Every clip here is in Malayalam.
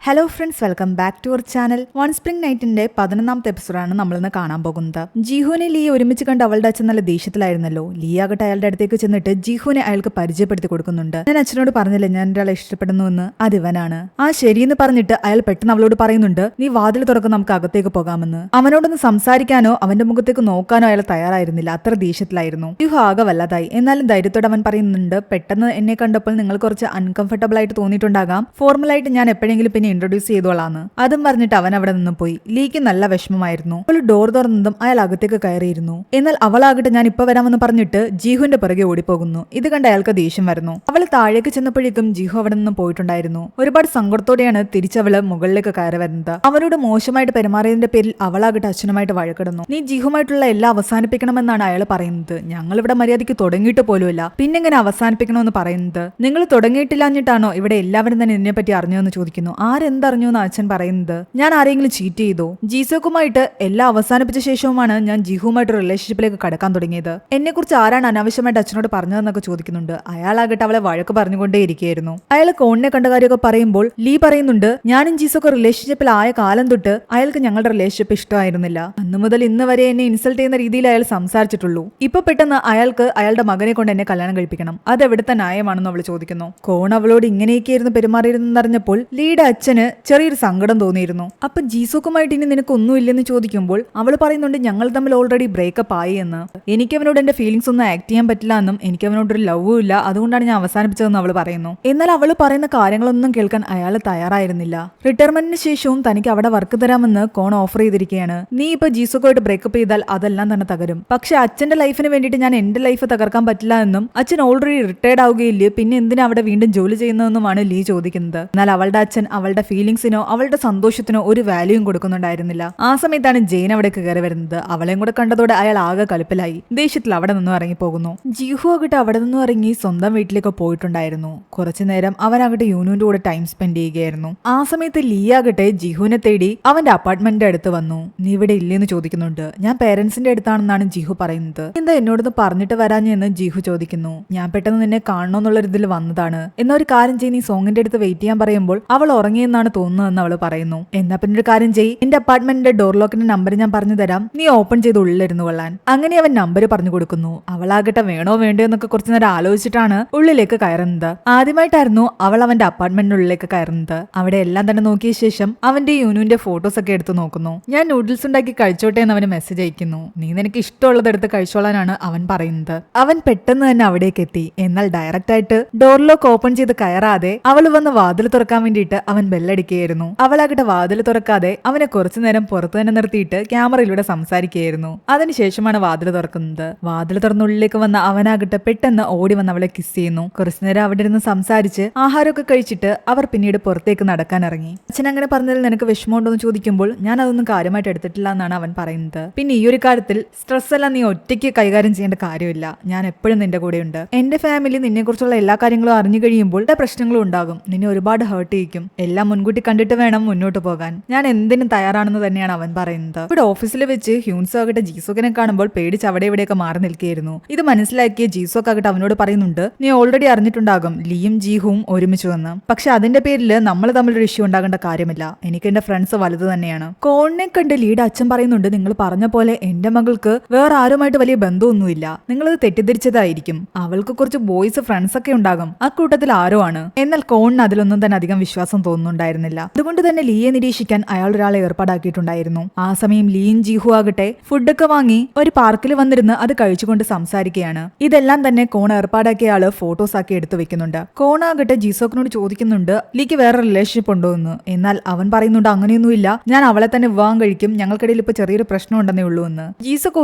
Hello friends, welcome back to our channel. One spring നൈറ്റിന്റെ 11ാമത്തെ എപ്പിസോഡാണ് നമ്മളിന്ന് കാണാൻ പോകുന്നത്. ജീഹുവിനെ ലീ ഒരുമിച്ച് കണ്ട് അവളുടെ അച്ഛൻ നല്ല ദേഷ്യത്തിലായിരുന്നല്ലോ. ലീ ആകട്ടെ അയാളുടെ അടുത്തേക്ക് ചെന്നിട്ട് ജീഹുവിനെ അയാൾക്ക് പരിചയപ്പെടുത്തി കൊടുക്കുന്നുണ്ട്. ഞാൻ അച്ഛനോട് പറഞ്ഞില്ലേ ഞാൻ ഒരാളെ ഇഷ്ടപ്പെടുന്നുവെന്ന്, അതിവനാണ്. ആ ശരിയെന്ന് പറഞ്ഞിട്ട് അയാൾ പെട്ടെന്ന് അവളോട് പറയുന്നുണ്ട്, നീ വാതിൽ തുറക്കും, നമുക്ക് അകത്തേക്ക് പോകാമെന്ന്. അവനോടൊന്ന് സംസാരിക്കാനോ അവന്റെ മുഖത്തേക്ക് നോക്കാനോ അയാൾ തയ്യാറായിരുന്നില്ല. അത്ര ദേഷ്യത്തിലായിരുന്നു. ജീഹു ആകെ വല്ലാതായി. എന്നാലും ധൈര്യത്തോടെ അവൻ പറയുന്നുണ്ട്, പെട്ടെന്ന് എന്നെ കണ്ടപ്പോൾ നിങ്ങൾ കുറച്ച് അൺകംഫർട്ടബിൾ ആയിട്ട് തോന്നിയിട്ടുണ്ടാകാം. ഫോർമലായിട്ട് ഞാൻ എപ്പോഴെങ്കിലും പിന്നെ ഇൻട്രൊഡ്യൂസ് ചെയ്തോളാന്ന്. അതും പറഞ്ഞിട്ട് അവൻ അവിടെ നിന്ന് പോയി. ലീക്ക് നല്ല വിഷമമായിരുന്നു. അവൾ ഡോർ തുറന്നതും അയാൾ അകത്തേക്ക് കയറിയിരുന്നു. എന്നാൽ അവളാകട്ടെ ഞാൻ ഇപ്പൊ വരാമെന്ന് പറഞ്ഞിട്ട് ജീഹുവിന്റെ പുറകെ ഓടിപ്പോകുന്നു. ഇത് കണ്ട് അയാൾക്ക് ദേഷ്യം വരുന്നു. അവൾ താഴേക്ക് ചെന്നപ്പോഴേക്കും ജീഹു അവിടെ നിന്നും പോയിട്ടുണ്ടായിരുന്നു. ഒരുപാട് സങ്കടത്തോടെയാണ് തിരിച്ചവള് മുകളിലേക്ക് കയറി വരുന്നത്. അവനോട് മോശമായിട്ട് പെരുമാറിയതിന്റെ പേരിൽ അവളാകട്ടെ അച്ഛനുമായിട്ട് വഴക്കിടുന്നു. നീ ജീഹുമായിട്ടുള്ള എല്ലാം അവസാനിപ്പിക്കണമെന്നാണ് അയാൾ പറയുന്നത്. ഞങ്ങൾ ഇവിടെ മര്യാദയ്ക്ക് തുടങ്ങിയിട്ട് പോലുമില്ല, പിന്നെങ്ങനെ അവസാനിപ്പിക്കണമെന്ന് പറയുന്നത്? നിങ്ങൾ തുടങ്ങിയിട്ടില്ലാഞ്ഞിട്ടാണോ ഇവിടെ എല്ലാവരും തന്നെ ഇതിനെ പറ്റി അറിഞ്ഞോന്ന് ചോദിക്കുന്നു. ആരെന്തറിഞ്ഞു എന്ന് അച്ഛൻ പറയുന്നത്? ഞാൻ ആരെങ്കിലും ചീറ്റ് ചെയ്തോ? ജീസോക്കുമായിട്ട് എല്ലാം അവസാനിപ്പിച്ച ശേഷവുമാണ് ഞാൻ ജീഹുമായിട്ട് റിലേഷൻഷിപ്പിലേക്ക് കടക്കാൻ തുടങ്ങിയത്. എന്നെ കുറിച്ച് ആരാണ് അനാവശ്യമായിട്ട് അച്ഛനോട് പറഞ്ഞതെന്നൊക്കെ ചോദിക്കുന്നുണ്ട്. അയാളാകട്ടെ അവളെ വഴക്ക് പറഞ്ഞുകൊണ്ടേ ഇരിക്കുകയായിരുന്നു. അയാൾ കോണിനെ കണ്ട കാര്യമൊക്കെ പറയുമ്പോൾ ലീ പറയുന്നുണ്ട്, ഞാനും ജീസോക്ക് റിലേഷൻഷിപ്പിൽ ആയ കാലം തൊട്ട് അയാൾക്ക് ഞങ്ങളുടെ റിലേഷൻഷിപ്പ് ഇഷ്ടമായിരുന്നില്ല. അന്നു മുതൽ ഇന്ന് വരെ എന്നെ ഇൻസൾട്ട് ചെയ്യുന്ന രീതിയിൽ അയാൾ സംസാരിച്ചിട്ടുള്ളൂ. ഇപ്പൊ പെട്ടെന്ന് അയാൾക്ക് അയാളുടെ മകനെ കൊണ്ട് എന്നെ കല്യാണം കഴിപ്പിക്കണം, അതെവിടുത്തെ ന്യായമാണെന്ന് അവൾ ചോദിക്കുന്നു. കോൺ അവളോട് ഇങ്ങനെയൊക്കെയായിരുന്നു പെരുമാറിയിരുന്നറിഞ്ഞപ്പോൾ ലീയുടെ അച്ഛന് ചെറിയൊരു സങ്കടം തോന്നിയിരുന്നു. അപ്പൊ ജീസോക്കുമായിട്ട് ഇനി നിനക്ക് ഒന്നുമില്ലെന്ന് ചോദിക്കുമ്പോൾ അവൾ പറയുന്നുണ്ട്, ഞങ്ങൾ തമ്മിൽ ഓൾറെഡി ബ്രേക്കപ്പ് ആയി എന്ന്. എനിക്ക് അവനോട് എന്റെ ഫീലിംഗ്സ് ഒന്നും ആക്ട് ചെയ്യാൻ പറ്റില്ല എന്നും എനിക്ക് അവനോടൊരു ലവും ഇല്ല, അതുകൊണ്ടാണ് ഞാൻ അവസാനിപ്പിച്ചതെന്ന് അവൾ പറയുന്നു. എന്നാൽ അവൾ പറയുന്ന കാര്യങ്ങളൊന്നും കേൾക്കാൻ അയാൾ തയ്യാറായിരുന്നില്ല. റിട്ടയർമെന്റിന് ശേഷവും തനിക്ക് അവിടെ വർക്ക് തരാമെന്ന് കോൺ ഓഫർ ചെയ്തിരിക്കുകയാണ്. നീ ഇപ്പൊ ജീസോക്കുമായിട്ട് ബ്രേക്കപ്പ് ചെയ്താൽ അതെല്ലാം തന്നെ തകരും. പക്ഷെ അച്ഛന്റെ ലൈഫിന് വേണ്ടിയിട്ട് ഞാൻ എന്റെ ലൈഫ് തകർക്കാൻ പറ്റില്ല എന്നും അച്ഛൻ ഓൾറെഡി റിട്ടയർഡ് ആവുകയില്ലേ, പിന്നെ എന്തിനാ അവിടെ വീണ്ടും ജോലി ചെയ്യുന്നതെന്നുമാണ് ലീ ചോദിക്കുന്നത്. എന്നാൽ അവളുടെ അച്ഛൻ അവളുടെ ഫീലിംഗ്സിനോ അവളുടെ സന്തോഷത്തിനോ ഒരു വാല്യൂയും കൊടുക്കുന്നുണ്ടായിരുന്നില്ല. ആ സമയത്താണ് ജെയിൻ അവിടേക്ക് കയറി വരുന്നത്. അവളെയും കൂടെ കണ്ടതോടെ അയാൾ ആകെ കലിപ്പിലായി. ദേഷ്യത്തിൽ അവിടെ നിന്നും ഇറങ്ങി പോകുന്നു. ജീഹു ആകട്ടെ അവിടെ നിന്നും ഇറങ്ങി സ്വന്തം വീട്ടിലേക്ക് പോയിട്ടുണ്ടായിരുന്നു. കുറച്ചു നേരം അവനാകട്ടെ യൂനുവിന്റെ കൂടെ ടൈം സ്പെൻഡ് ചെയ്യുകയായിരുന്നു. ആ സമയത്ത് ലീ ആകട്ടെ ജീഹുവിനെ തേടി അവന്റെ അപ്പാർട്ട്മെന്റിന്റെ അടുത്ത് വന്നു. നീ ഇവിടെ ഇല്ലേന്ന് ചോദിക്കുന്നുണ്ട്. ഞാൻ പേരൻസിന്റെ അടുത്താണെന്നാണ് ജീഹു പറയുന്നത്. എന്താ എന്നോടൊന്ന് പറഞ്ഞിട്ട് വരാഞ്ഞെന്ന് ജീഹു ചോദിക്കുന്നു. ഞാൻ പെട്ടെന്ന് നിന്നെ കാണണമെന്നുള്ള ഇതിൽ വന്നതാണ്. എന്നാ ഒരു കാര്യം ചെയ്യ്, നീ സോങ്ങിന്റെ അടുത്ത് വെയിറ്റ് ചെയ്യാൻ പറയുമ്പോൾ അവൾ ഉറങ്ങിയെന്നാണ് തോന്നുന്നതെന്ന് അവൾ പറയുന്നു. എന്നാ പിന്നെ ഒരു കാര്യം ചെയ്യ്, എന്റെ അപ്പാർട്ട്മെന്റിന്റെ ഡോർ ലോക്കിന്റെ നമ്പർ ഞാൻ പറഞ്ഞു തരാം, നീ ഓപ്പൺ ചെയ്ത് ഉള്ളിലിരുന്ന് കൊള്ളാൻ. അങ്ങനെ അവൻ നമ്പർ പറഞ്ഞു കൊടുക്കുന്നു. അവളാകട്ടെ വേണോ വേണ്ടോ എന്നൊക്കെ കുറച്ചു നേരം ആലോചിച്ചിട്ടാണ് ഉള്ളിലേക്ക് കയറുന്നത്. ആദ്യമായിട്ടായിരുന്നു അവൾ അവന്റെ അപ്പാർട്ട്മെന്റിന്റെ ഉള്ളിലേക്ക് കയറുന്നത്. അവിടെ എല്ലാം തന്നെ നോക്കിയ ശേഷം അവന്റെ യൂനുവിന്റെ ഫോട്ടോസ് ഒക്കെ എടുത്ത് നോക്കുന്നു. ഞാൻ നൂഡിൽസ് ഉണ്ടാക്കി കഴിച്ചോട്ടെ എന്ന് അവന് മെസ്സേജ് അയക്കുന്നു. നീ നിനക്ക് ഇഷ്ടമുള്ളത് എടുത്ത് കഴിച്ചോളാനാണ് അവൻ പറയുന്നത്. അവൻ പെട്ടെന്ന് തന്നെ അവിടേക്ക് എത്തി. എന്നാൽ ഡയറക്റ്റ് ആയിട്ട് ഡോർ ലോക്ക് ഓപ്പൺ ചെയ്ത് കയറാതെ അവൾ വന്ന് വാതിൽ തുറക്കാൻ വേണ്ടിയിട്ട് അവൻ ബെല്ലടിക്കുകയായിരുന്നു. അവളാകട്ടെ വാതിൽ തുറക്കാതെ അവനെ കുറച്ചു നേരം പുറത്തു തന്നെ നിർത്തിയിട്ട് ക്യാമറയിലൂടെ സംസാരിക്കുകയായിരുന്നു. അതിനുശേഷമാണ് വാതിൽ തുറക്കുന്നത്. വാതിൽ തുറന്നുള്ളിലേക്ക് വന്ന അവനാകട്ടെ പെട്ടെന്ന് ഓടി വന്ന് അവളെ കിസ് ചെയ്യുന്നു. കുറച്ചു നേരം അവിടെ ഇരുന്ന് സംസാരിച്ച് ആഹാരമൊക്കെ കഴിച്ചിട്ട് അവർ പിന്നീട് പുറത്തേക്ക് നടക്കാൻ ഇറങ്ങി. അച്ഛൻ അങ്ങനെ പറഞ്ഞതിൽ നിനക്ക് വിഷമമുണ്ടോ എന്ന് ചോദിക്കുമ്പോൾ ഞാൻ അതൊന്നും കാര്യമായിട്ട് എടുത്തിട്ടില്ല എന്നാണ് അവൻ പറയുന്നത്. പിന്നെ ഈ ഒരു കാര്യത്തിൽ സ്ട്രെസ് എല്ലാം നീ ഒറ്റയ്ക്ക് കൈകാര്യം ചെയ്യേണ്ട കാര്യമില്ല, ഞാൻ എപ്പോഴും നിന്റെ കൂടെയുണ്ട്. എന്റെ ഫാമിലി നിന്നെ കുറിച്ചുള്ള എല്ലാ കാര്യങ്ങളും അറിഞ്ഞു കഴിയുമ്പോൾ എല്ലാ പ്രശ്നങ്ങളും ഉണ്ടാകും, നിന്നെ ഒരുപാട് ഹേർട്ട് ചെയ്യിക്കും. എല്ലാം മുൻകൂട്ടി കണ്ടിട്ട് വേണം മുന്നോട്ട് പോകാൻ. ഞാൻ എന്തിനും തയ്യാറാണെന്ന് തന്നെയാണ് അവൻ പറയുന്നത്. ഇവിടെ ഓഫീസിൽ വെച്ച് ഹ്യൂൻസോ ആകട്ടെ ജീസോക്കിനെ കാണുമ്പോൾ പേടിച്ച് അവിടെ ഇവിടെയൊക്കെ മാറി നിൽക്കുകയായിരുന്നു. ഇത് മനസ്സിലാക്കിയ ജീസോക്ക് ആകട്ടെ അവനോട് പറയുന്നുണ്ട്, നീ ഓൾറെഡി അറിഞ്ഞിട്ടുണ്ടാകും ലീയും ജീഹുവും ഒരുമിച്ച് വന്ന്. പക്ഷെ അതിന്റെ പേരിൽ നമ്മൾ തമ്മിലൊരു ഇഷ്യൂ ഉണ്ടാകേണ്ട കാര്യമില്ല, എനിക്ക് എന്റെ ഫ്രണ്ട്സ് വലുത് തന്നെയാണ്. കോണിനെ കണ്ട് ലീയുടെ അച്ഛൻ പറയുന്നുണ്ട്, നിങ്ങൾ പറഞ്ഞ പോലെ എന്റെ മകൾക്ക് വേറെ ആരുമായിട്ട് വലിയ ബന്ധമൊന്നുമില്ല, നിങ്ങളത് തെറ്റിദ്ധരിച്ചതായിരിക്കും. അവൾക്ക് കുറച്ച് ബോയ്സ് ഫ്രണ്ട്സ് ഒക്കെ ഉണ്ടാകും, അക്കൂട്ടത്തിൽ ആരോ ആണ്. എന്നാൽ കോണിന് അതിലൊന്നും തന്നെ അധികം വിശ്വാസം തോന്നുന്നുണ്ടായിരുന്നില്ല. അതുകൊണ്ട് തന്നെ ലീയെ നിരീക്ഷിക്കാൻ അയാൾ ഒരാളെ ഏർപ്പാടാക്കിയിട്ടുണ്ടായിരുന്നു. ആ സമയം ലീയും ജീഹു ആകട്ടെ ഫുഡൊക്കെ വാങ്ങി ഒരു പാർക്കിൽ വന്നിരുന്ന് അത് കഴിച്ചുകൊണ്ട് സംസാരിക്കുകയാണ്. ഇതെല്ലാം തന്നെ കോൺ ഏർപ്പാടാക്കിയ ആള് ഫോട്ടോസ് ആക്കി എടുത്തു വെക്കുന്നുണ്ട്. കോണാകട്ടെ ജീസോക്കിനോട് ചോദിക്കുന്നുണ്ട്, ലീക്ക് വേറെ റിലേഷൻഷിപ്പ് ഉണ്ടോ എന്ന്. എന്നാൽ അവൻ പറയുന്നുണ്ട്, അങ്ങനെയൊന്നുമില്ല, ഞാൻ അവളെ തന്നെ വിവാഹം കഴിക്കും, ഞങ്ങൾക്കിടയിൽ ഇപ്പൊ ചെറിയൊരു പ്രശ്നം ഉണ്ടെന്നേ ഉള്ളൂ എന്ന്. ജീസോക്ക്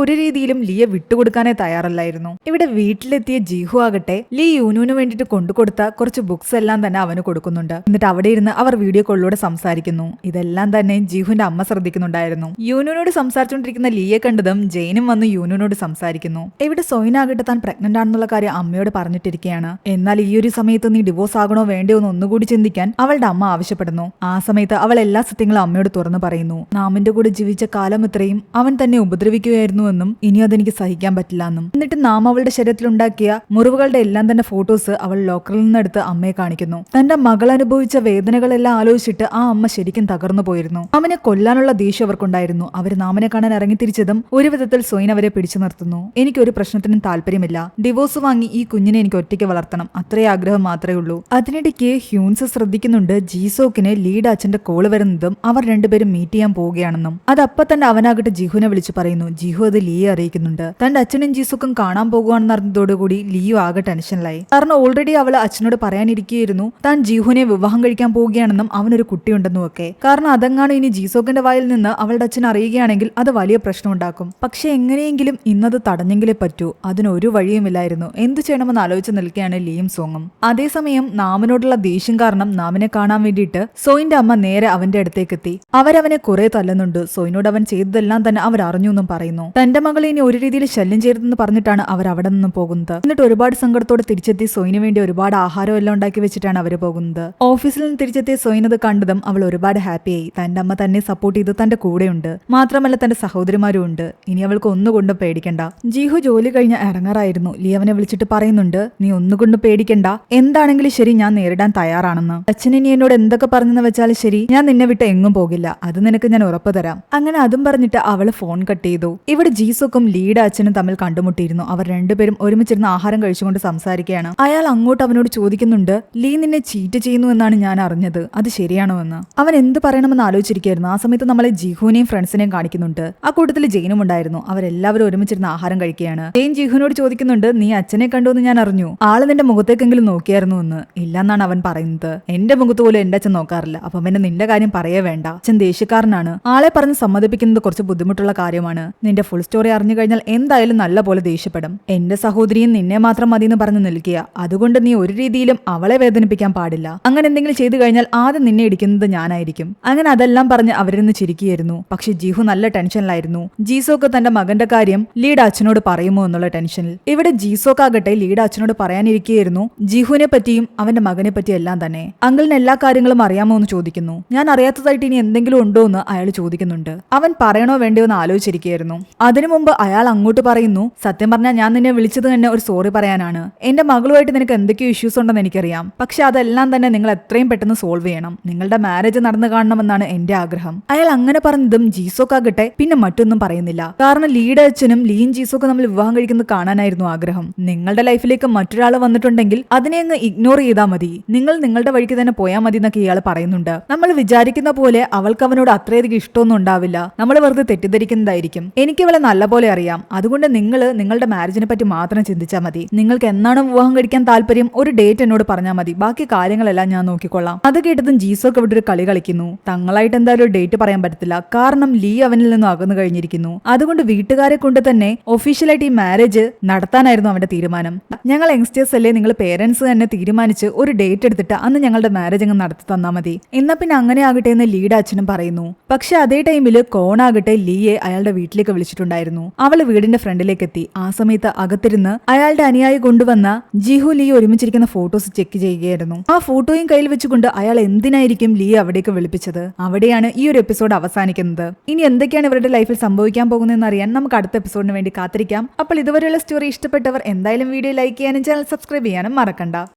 ഒരു രീതിയിലും ലീയെ വിട്ടുകൊടുക്കാനേ തയ്യാറല്ലായിരുന്നു. ഇവിടെ വീട്ടിലെത്തിയ ജീഹു ആകട്ടെ ലീ യൂനുവിന് വേണ്ടിയിട്ട് കൊണ്ടുകൊടുത്ത കുറച്ച് ബുക്സ് എല്ലാം തന്നെ അവന് കൊടുക്കുന്നുണ്ട്. എന്നിട്ട് അവിടെ ഇരുന്ന് അവർ വീഡിയോ കോളിലൂടെ സംസാരിക്കുന്നു. ഇതെല്ലാം തന്നെ ജീഹുവിന്റെ അമ്മ ശ്രദ്ധിക്കുന്നുണ്ടായിരുന്നു. യൂനുവിനോട് സംസാരിച്ചുകൊണ്ടിരിക്കുന്ന ലീയെ കണ്ടതും ജെയിനും വന്ന് യൂനുവിനോട് സംസാരിക്കുന്നു. ഇവിടെ സോയിനാകട്ടെ താൻ പ്രഗ്നന്റ് ആണെന്നുള്ള കാര്യം അമ്മയോട് പറഞ്ഞിട്ടിരിക്കുകയാണ്. എന്നാൽ ഈ ഒരു സമയത്ത് നീ ഡിവോഴ്സ് ആകണോ വേണ്ടയോ എന്ന് ഒന്നുകൂടി ചിന്തിക്കാൻ അവളുടെ അമ്മ ആവശ്യപ്പെടുന്നു. ആ സമയത്ത് അവൾ എല്ലാ സത്യങ്ങളും അമ്മയോട് തുറന്നു പറയുന്നു. നാമിന്റെ കൂടെ ജീവിച്ച കാലം ഇത്രയും അവൻ തന്നെ ഉപദ്രവിക്കുകയായിരുന്നുവെന്നും ഇനി അതെനിക്ക് സഹിക്കാൻ പറ്റില്ല എന്നും. എന്നിട്ട് നാം അവളുടെ ശരീരത്തിൽ ഉണ്ടാക്കിയ മുറിവുകളുടെ എല്ലാം തന്നെ ഫോട്ടോസ് അവൾ ലോക്കറിൽ നിന്നെടുത്ത് അമ്മയെ കാണിക്കുന്നു. തന്റെ മകൾ അനുഭവിച്ച വേദനകളെല്ലാം ഇതെല്ലാം ആലോചിച്ചിട്ട് ആ അമ്മ ശരിക്കും തകർന്നു പോയിരുന്നു. അവനെ കൊല്ലാനുള്ള ദേഷ്യം അവർക്കുണ്ടായിരുന്നു. അവർ നാമനെ കാണാൻ ഇറങ്ങിത്തിരിച്ചതും ഒരു വിധത്തിൽ സോയിൻ അവരെ പിടിച്ചു നിർത്തുന്നു. എനിക്കൊരു പ്രശ്നത്തിനും താല്പര്യമില്ല. ഡിവോഴ്സ് വാങ്ങി ഈ കുഞ്ഞിനെ എനിക്ക് ഒറ്റയ്ക്ക് വളർത്തണം, അത്രേ ആഗ്രഹം മാത്രമേ ഉള്ളൂ. അതിനിടയ്ക്ക് ഹ്യൂൻസ് ശ്രദ്ധിക്കുന്നുണ്ട് ജീസോക്കിന് ലീഡ് അച്ഛന്റെ കോള് വരുന്നതും അവർ രണ്ടുപേരും മീറ്റ് ചെയ്യാൻ പോവുകയാണെന്നും. അത് അപ്പൊ തന്നെ അവനാകട്ടെ ജിഹുവിനെ വിളിച്ചു പറയുന്നു. ജിഹു അത് ലീയെ അറിയിക്കുന്നുണ്ട്. തന്റെ അച്ഛനും ജീസോക്കും കാണാൻ പോകുകയാണെന്ന് അറിഞ്ഞതോടുകൂടി ലിയു ആകെ ടെൻഷനിലായി. കാരണം ഓൾറെഡി അവൾ അച്ഛനോട് പറയാനിരിക്കുകയായിരുന്നു താൻ ജിഹുവിനെ വിവാഹം കഴിക്കാൻ പോവുകയാണെന്നും അവനൊരു കുട്ടിയുണ്ടെന്നും ഒക്കെ. കാരണം അതെങ്ങാനും ഇനി ജീസോക്കിന്റെ വായിൽ നിന്ന് അവളുടെ അച്ഛൻ അറിയുകയാണെങ്കിൽ അത് വലിയ പ്രശ്നം ഉണ്ടാക്കും. പക്ഷെ എങ്ങനെയെങ്കിലും ഇന്നത് തടഞ്ഞെങ്കിലേ പറ്റൂ. അതിനൊരു വഴിയുമില്ലായിരുന്നു. എന്തു ചെയ്യണമെന്ന് ആലോചിച്ച് നിൽക്കുകയാണ് ലിയും സോങ്ങും. അതേസമയം നാമിനോടുള്ള ദേഷ്യം കാരണം നാമിനെ കാണാൻ വേണ്ടിയിട്ട് സോയിന്റെ അമ്മ നേരെ അവന്റെ അടുത്തേക്ക് എത്തി. അവരവനെ കുറെ തല്ലുന്നുണ്ട്. സോയിനോട് അവൻ ചെയ്തതെല്ലാം തന്നെ അവർ അറിഞ്ഞു എന്നും പറയുന്നു. തന്റെ മകളെ ഇനി ഒരു രീതിയിൽ ശല്യം ചെയ്തെന്ന് പറഞ്ഞിട്ടാണ് അവർ അവിടെ നിന്നും പോകുന്നത്. എന്നിട്ട് ഒരുപാട് സങ്കടത്തോടെ തിരിച്ചെത്തി സോയിന് വേണ്ടി ഒരുപാട് ആഹാരം എല്ലാം ഉണ്ടാക്കി വെച്ചിട്ടാണ് അവര് പോകുന്നത്. ഓഫീസിൽ നിന്ന് തിരിച്ചെത്തിയ സോയിനത് കണ്ടതും അവൾ ഒരുപാട് ഹാപ്പിയായി. തന്റെ അമ്മ തന്നെ സപ്പോർട്ട് ചെയ്ത് തന്റെ കൂടെയുണ്ട്. മാത്രമല്ല തന്റെ സഹോദരിമാരും ഉണ്ട്. ഇനി അവൾക്ക് ഒന്നുകൊണ്ടും പേടിക്കണ്ട. ജീഹു ജോലി കഴിഞ്ഞ് ഇറങ്ങാറായിരുന്നു. ലീ അവനെ വിളിച്ചിട്ട് പറയുന്നുണ്ട്, നീ ഒന്നുകൊണ്ടും പേടിക്കണ്ട, എന്താണെങ്കിലും ശരി ഞാൻ നേരിടാൻ തയ്യാറാണെന്ന്. അച്ഛൻ ഇനി എന്നോട് എന്തൊക്കെ പറഞ്ഞെന്ന് വെച്ചാൽ ശരി, ഞാൻ നിന്നെ വിട്ട് എങ്ങും പോകില്ല, അത് നിനക്ക് ഞാൻ ഉറപ്പ് തരാം. അങ്ങനെ അതും പറഞ്ഞിട്ട് അവള് ഫോൺ കട്ട് ചെയ്തു. ഇവിടെ ജീസോക്കും ലീയുടെ അച്ഛനും തമ്മിൽ കണ്ടുമുട്ടിയിരുന്നു. അവർ രണ്ടുപേരും ഒരുമിച്ചിരുന്ന് ആഹാരം കഴിച്ചുകൊണ്ട് സംസാരിക്കുകയാണ്. അയാൾ അങ്ങോട്ട് അവനോട് ചോദിക്കുന്നുണ്ട്, ലീ നിന്നെ ചീറ്റ് ചെയ്യുന്നു എന്നാണ് ഞാൻ അറിഞ്ഞത്, അത് ശരിയാണോ എന്ന്. അവൻ എന്ത് പറയണമെന്ന് ആലോചിച്ചിരിക്കുകയായിരുന്നു. ആ സമയത്ത് നമ്മളെ ജിഹുവിനെയും ഫ്രണ്ട്സിനെയും കാണിക്കുന്നുണ്ട്. ആ കൂട്ടത്തിൽ ജെയിനും ഉണ്ടായിരുന്നു. അവരെല്ലാവരും ഒരുമിച്ചിരുന്ന് ആഹാരം കഴിക്കുകയാണ്. ജെയിൻ ജിഹുവിനോട് ചോദിക്കുന്നുണ്ട്, നീ അച്ഛനെ കണ്ടു എന്ന് ഞാൻ അറിഞ്ഞു, ആള് നിന്റെ മുഖത്തേക്കെങ്കിലും നോക്കിയായിരുന്നു എന്ന്. ഇല്ലെന്നാണ് അവൻ പറയുന്നത്. എന്റെ മുഖത്ത് പോലും എന്റെ അച്ഛൻ നോക്കാറില്ല, അപ്പൊ പിന്നെ നിന്റെ കാര്യം പറയേ വേണ്ട. അച്ഛൻ ദേഷ്യക്കാരനാണ്. ആളെ പറഞ്ഞ് സമ്മതിപ്പിക്കുന്നത് കുറച്ച് ബുദ്ധിമുട്ടുള്ള കാര്യമാണ്. നിന്റെ ഫുൾ സ്റ്റോറി അറിഞ്ഞു കഴിഞ്ഞാൽ എന്തായാലും നല്ല പോലെ ദേഷ്യപ്പെടും. എന്റെ സഹോദരിയും നിന്നെ മാത്രം മതി എന്ന് പറഞ്ഞു നിൽക്കുക. അതുകൊണ്ട് നീ ഒരു രീതിയിലും അവളെ വേദനിപ്പിക്കാൻ പാടില്ല. അങ്ങനെ എന്തെങ്കിലും ചെയ്തു കഴിഞ്ഞാൽ ആദ്യം നിന്നെ ഇടിക്കുന്നത് ഞാനായിരിക്കും. അങ്ങനെ അതെല്ലാം പറഞ്ഞ് അവരിന്ന് ചിരിക്കുകയായിരുന്നു. പക്ഷെ ജിഹു നല്ല ടെൻഷനിലായിരുന്നു. ജീസോക്ക് തന്റെ മകന്റെ കാര്യം ലീഡ് അച്ഛനോട് പറയുമോ എന്നുള്ള ടെൻഷനിൽ. ഇവിടെ ജീസോക്കാകട്ടെ ലീഡ് അച്ഛനോട് പറയാനിരിക്കുകയായിരുന്നു ജിഹുവിനെ പറ്റിയും അവന്റെ മകനെ പറ്റിയും എല്ലാം തന്നെ. അങ്കിളിന് എല്ലാ കാര്യങ്ങളും അറിയാമോ എന്ന് ചോദിക്കുന്നു. ഞാൻ അറിയാത്തതായിട്ട് ഇനി എന്തെങ്കിലും ഉണ്ടോ എന്ന് അയാൾ ചോദിക്കുന്നുണ്ട്. അവൻ പറയണോ വേണ്ടയോ എന്ന് ആലോചിച്ചിരിക്കുകയായിരുന്നു. അതിനു മുമ്പ് അയാൾ അങ്ങോട്ട് പറയുന്നു, സത്യം പറഞ്ഞാൽ ഞാൻ നിന്നെ വിളിച്ചത് തന്നെ ഒരു സോറി പറയാനാണ്. എന്റെ മകളുമായിട്ട് നിനക്ക് എന്തൊക്കെയോ ഇഷ്യൂസ് ഉണ്ടെന്ന് എനിക്കറിയാം. പക്ഷെ അതെല്ലാം തന്നെ നിങ്ങൾ എത്രയും പെട്ടെന്ന് സോൾവ് ചെയ്യണം. നിങ്ങളുടെ മാരേജ് നടന്നു കാണണമെന്നാണ് എന്റെ ആഗ്രഹം. അയാൾ അങ്ങനെ പറഞ്ഞതും ജീസോക്കാകട്ടെ പിന്നെ മറ്റൊന്നും പറയുന്നില്ല. കാരണം ലീഡ് അച്ഛനും ലീയും ജീസോക്കും നമ്മൾ വിവാഹം കഴിക്കുന്നത് കാണാനായിരുന്നു ആഗ്രഹം. നിങ്ങളുടെ ലൈഫിലേക്ക് മറ്റൊരാൾ വന്നിട്ടുണ്ടെങ്കിൽ അതിനെ അങ്ങ് ഇഗ്നോർ ചെയ്താൽ മതി. നിങ്ങൾ നിങ്ങളുടെ വഴിക്ക് തന്നെ പോയാൽ മതി എന്നൊക്കെ ഇയാൾ പറയുന്നുണ്ട്. നമ്മൾ വിചാരിക്കുന്ന പോലെ അവൾക്ക് അവനോട് അത്രയധികം ഇഷ്ടമൊന്നും ഉണ്ടാവില്ല. നമ്മൾ വെറുതെ തെറ്റിദ്ധരിക്കുന്നതായിരിക്കും. എനിക്ക് ഇവളെ നല്ലപോലെ അറിയാം. അതുകൊണ്ട് നിങ്ങൾ നിങ്ങളുടെ മാരേജിനെ പറ്റി മാത്രം ചിന്തിച്ചാൽ മതി. നിങ്ങൾക്ക് എന്നാണ് വിവാഹം കഴിക്കാൻ താല്പര്യം, ഒരു ഡേറ്റ് എന്നോട് പറഞ്ഞാൽ മതി. ബാക്കി കാര്യങ്ങളെല്ലാം ഞാൻ നോക്കിക്കൊള്ളാം. അത് കേട്ടതും ജീസോക്ക് ഇവിടെ ഒരു കളി കളിക്കുന്നു. തങ്ങളായിട്ട് എന്തായാലും ഒരു ഡേറ്റ് പറയാൻ പറ്റത്തില്ല. കാരണം ലീ അവനിൽ നിന്നും അകന്നു കഴിഞ്ഞിരിക്കുന്നു. അതുകൊണ്ട് വീട്ടുകാരെ കൊണ്ട് തന്നെ ഒഫീഷ്യലായിട്ട് ഈ മാരേജ് നടത്താനായിരുന്നു അവന്റെ തീരുമാനം. ഞങ്ങൾ യങ്സ്റ്റേഴ്സ് അല്ലേ, നിങ്ങൾ പേരൻസ് തന്നെ തീരുമാനിച്ച് ഒരു ഡേറ്റ് എടുത്തിട്ട് അന്ന് ഞങ്ങളുടെ മാരേജ് അങ്ങ് നടത്തി തന്നാൽ മതി. എന്നാ പിന്നെ അങ്ങനെ ആകട്ടെ എന്ന് ലീഡ് അച്ഛനും പറയുന്നു. പക്ഷെ അതേ ടൈമിൽ കോണാകട്ടെ ലീയെ അയാളുടെ വീട്ടിലേക്ക് വിളിച്ചിട്ടുണ്ടായിരുന്നു. അവള് വീടിന്റെ ഫ്രണ്ടിലേക്ക് എത്തി. ആ സമയത്ത് അകത്തിരുന്ന് അയാളുടെ അനുയായി കൊണ്ടുവന്ന ജിഹു ലീ ഒരുമിച്ചിരിക്കുന്ന ഫോട്ടോസ് ചെക്ക് ചെയ്യുകയായിരുന്നു. ആ ഫോട്ടോയും കയ്യിൽ വെച്ചുകൊണ്ട് അയാൾ എന്തിനായിരിക്കും ലീ അവിടേക്ക് വിളിപ്പിച്ചത്. അവിടെയാണ് ഈ ഒരു എപ്പിസോഡ് അവസാനിക്കുന്നത്. ഇനി എന്തൊക്കെയാണ് ഇവരുടെ ലൈഫിൽ സംഭവിക്കാൻ പോകുന്നതെന്ന് അറിയാൻ നമുക്ക് അടുത്ത എപ്പിസോഡിന് വേണ്ടി കാത്തിരിക്കാം. അപ്പോൾ ഇതുവരെയുള്ള സ്റ്റോറി ഇഷ്ടപ്പെട്ടവർ എന്തായാലും വീഡിയോ ലൈക്ക് ചെയ്യാനും ചാനൽ സബ്സ്ക്രൈബ് ചെയ്യാനും മറക്കണ്ട.